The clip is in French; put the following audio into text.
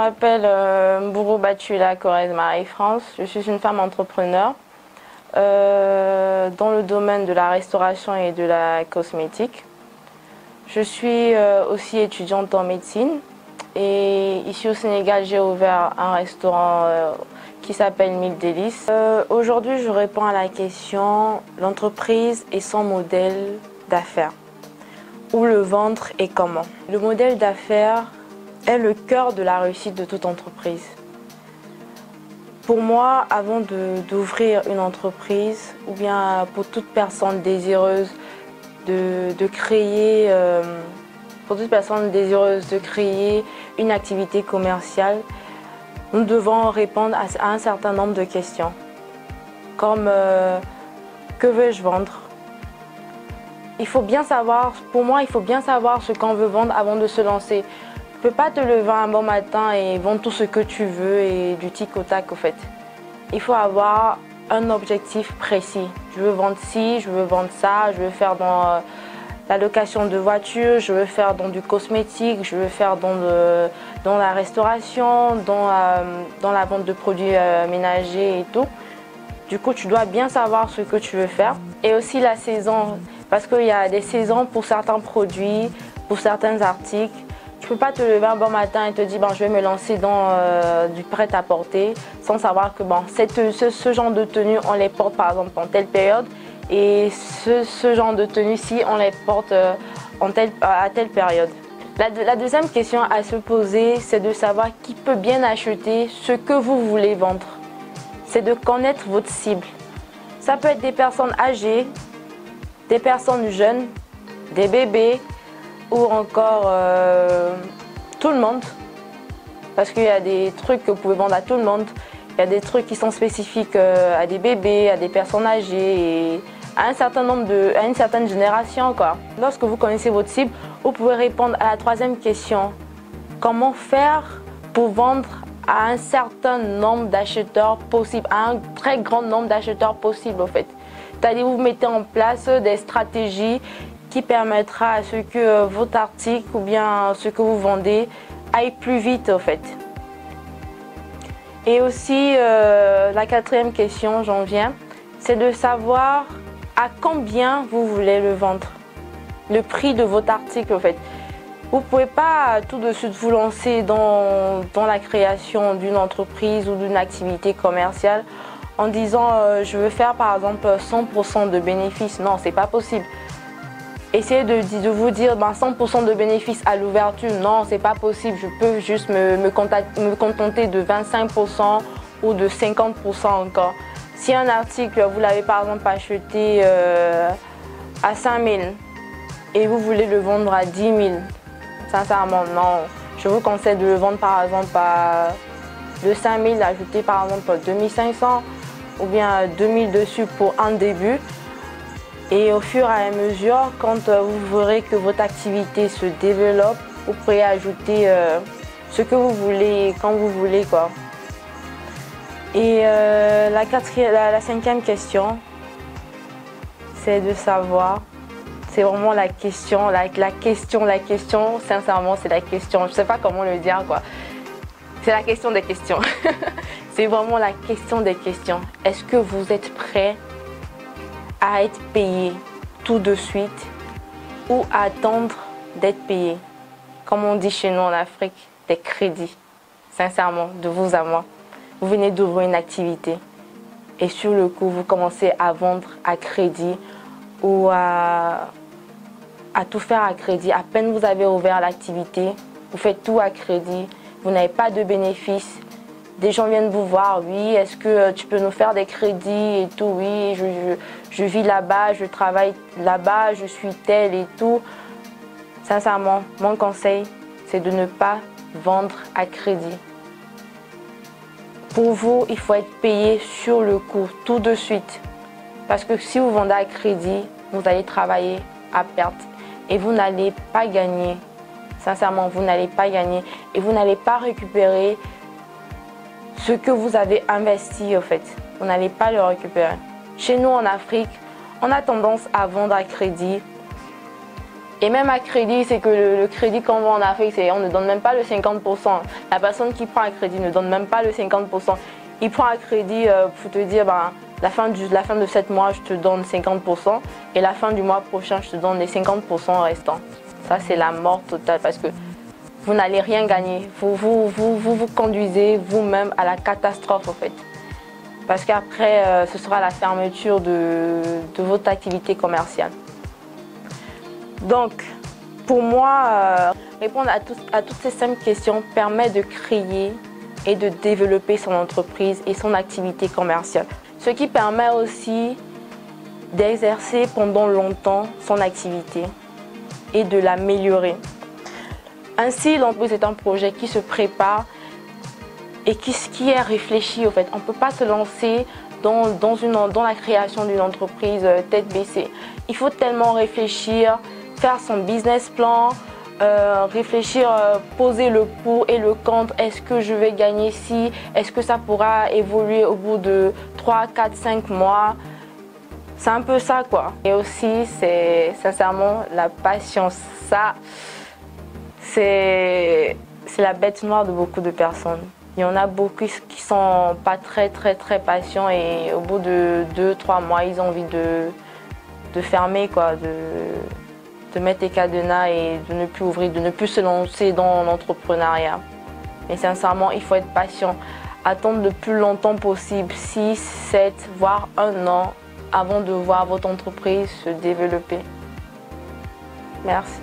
m'appelle Mbourou Batula Corrèze Marie-France. Je suis une femme entrepreneur dans le domaine de la restauration et de la cosmétique. Je suis aussi étudiante en médecine et ici au Sénégal, j'ai ouvert un restaurant qui s'appelle Mille Délices. Aujourd'hui, je réponds à la question « L'entreprise et son modèle d'affaires. Où le vendre et comment ?» Le modèle d'affaires est le cœur de la réussite de toute entreprise. Pour moi, avant d'ouvrir une entreprise, ou bien pour toute personne désireuse de créer une activité commerciale, nous devons répondre à un certain nombre de questions, comme que veux-je vendre? Il faut bien savoir, pour moi, il faut bien savoir ce qu'on veut vendre avant de se lancer. Tu ne peux pas te lever un bon matin et vendre tout ce que tu veux et du tic au tac au fait. Il faut avoir un objectif précis. Je veux vendre ci, je veux vendre ça, je veux faire dans la location de voitures, je veux faire dans du cosmétique, je veux faire dans la restauration, dans la vente de produits ménagers et tout. Du coup, tu dois bien savoir ce que tu veux faire. Et aussi la saison, parce qu'il y a des saisons pour certains produits, pour certains articles. Tu ne peux pas te lever un bon matin et te dire je vais me lancer dans du prêt-à-porter sans savoir que ce genre de tenue, on les porte par exemple en telle période et ce genre de tenue-ci, on les porte à telle période. La deuxième question à se poser, c'est de savoir qui peut bien acheter ce que vous voulez vendre. C'est de connaître votre cible. Ça peut être des personnes âgées, des personnes jeunes, des bébés, ou encore tout le monde, parce qu'il y a des trucs que vous pouvez vendre à tout le monde, il y a des trucs qui sont spécifiques à des bébés, à des personnes âgées et à une certaine génération, quoi. Lorsque vous connaissez votre cible, vous pouvez répondre à la troisième question. Comment faire pour vendre à un certain nombre d'acheteurs possible, à un très grand nombre d'acheteurs possible en fait. C'est-à-dire vous mettez en place des stratégies qui permettra à ce que votre article ou bien ce que vous vendez aille plus vite en fait. Et aussi la quatrième question, j'en viens, c'est de savoir à combien vous voulez le vendre, le prix de votre article en fait. Vous ne pouvez pas tout de suite vous lancer dans la création d'une entreprise ou d'une activité commerciale en disant je veux faire par exemple 100% de bénéfices. Non, c'est pas possible. Essayez de vous dire 100% de bénéfices à l'ouverture. Non, c'est pas possible. Je peux juste me contenter de 25% ou de 50% encore. Si un article, vous l'avez par exemple acheté à 5 000 et vous voulez le vendre à 10 000, sincèrement, non. Je vous conseille de le vendre par exemple de 5 000, ajouter par exemple 2 500 ou bien 2 000 dessus pour un début. Et au fur et à mesure, quand vous verrez que votre activité se développe, vous pourrez ajouter ce que vous voulez, quand vous voulez, quoi. Et la cinquième question, c'est de savoir, c'est vraiment la question, sincèrement, c'est la question. Je ne sais pas comment le dire, quoi. C'est la question des questions. C'est vraiment la question des questions. Est-ce que vous êtes prêt à être payé tout de suite ou à attendre d'être payé? Comme on dit chez nous en Afrique, des crédits. Sincèrement, de vous à moi. Vous venez d'ouvrir une activité et sur le coup, vous commencez à vendre à crédit ou à tout faire à crédit. À peine vous avez ouvert l'activité, vous faites tout à crédit, vous n'avez pas de bénéfices. Des gens viennent vous voir, oui, est-ce que tu peux nous faire des crédits et tout, oui, je vis là-bas, je travaille là-bas, je suis tel et tout. Sincèrement, mon conseil, c'est de ne pas vendre à crédit. Pour vous, il faut être payé sur le coup, tout de suite. Parce que si vous vendez à crédit, vous allez travailler à perte et vous n'allez pas gagner. Sincèrement, vous n'allez pas gagner et vous n'allez pas récupérer ce que vous avez investi, en fait. Vous n'allez pas le récupérer. Chez nous, en Afrique, on a tendance à vendre à crédit Et même à crédit, c'est que le crédit qu'on voit en Afrique, on ne donne même pas le 50%. La personne qui prend un crédit ne donne même pas le 50%. Il prend un crédit pour te dire, la fin de 7 mois, je te donne 50% et la fin du mois prochain, je te donne les 50% restants. Ça, c'est la mort totale parce que vous n'allez rien gagner. Vous conduisez vous-même à la catastrophe, en fait. Parce qu'après, ce sera la fermeture de votre activité commerciale. Donc, pour moi, répondre à toutes ces simples questions permet de créer et de développer son entreprise et son activité commerciale. Ce qui permet aussi d'exercer pendant longtemps son activité et de l'améliorer. Ainsi, l'entreprise est un projet qui se prépare et qui est réfléchi. En fait. On ne peut pas se lancer dans la création d'une entreprise tête baissée. Il faut tellement réfléchir, faire son business plan, réfléchir, poser le pour et le contre. Est-ce que je vais gagner ici? Est-ce que ça pourra évoluer au bout de 3, 4, 5 mois? C'est un peu ça, quoi. Et aussi, c'est sincèrement la patience. Ça, c'est la bête noire de beaucoup de personnes. Il y en a beaucoup qui sont pas très patients et au bout de 2, 3 mois, ils ont envie de fermer, quoi, de mettre les cadenas et de ne plus ouvrir, de ne plus se lancer dans l'entrepreneuriat. Mais sincèrement, il faut être patient. Attendre le plus longtemps possible, 6, 7, voire 1 an, avant de voir votre entreprise se développer. Merci.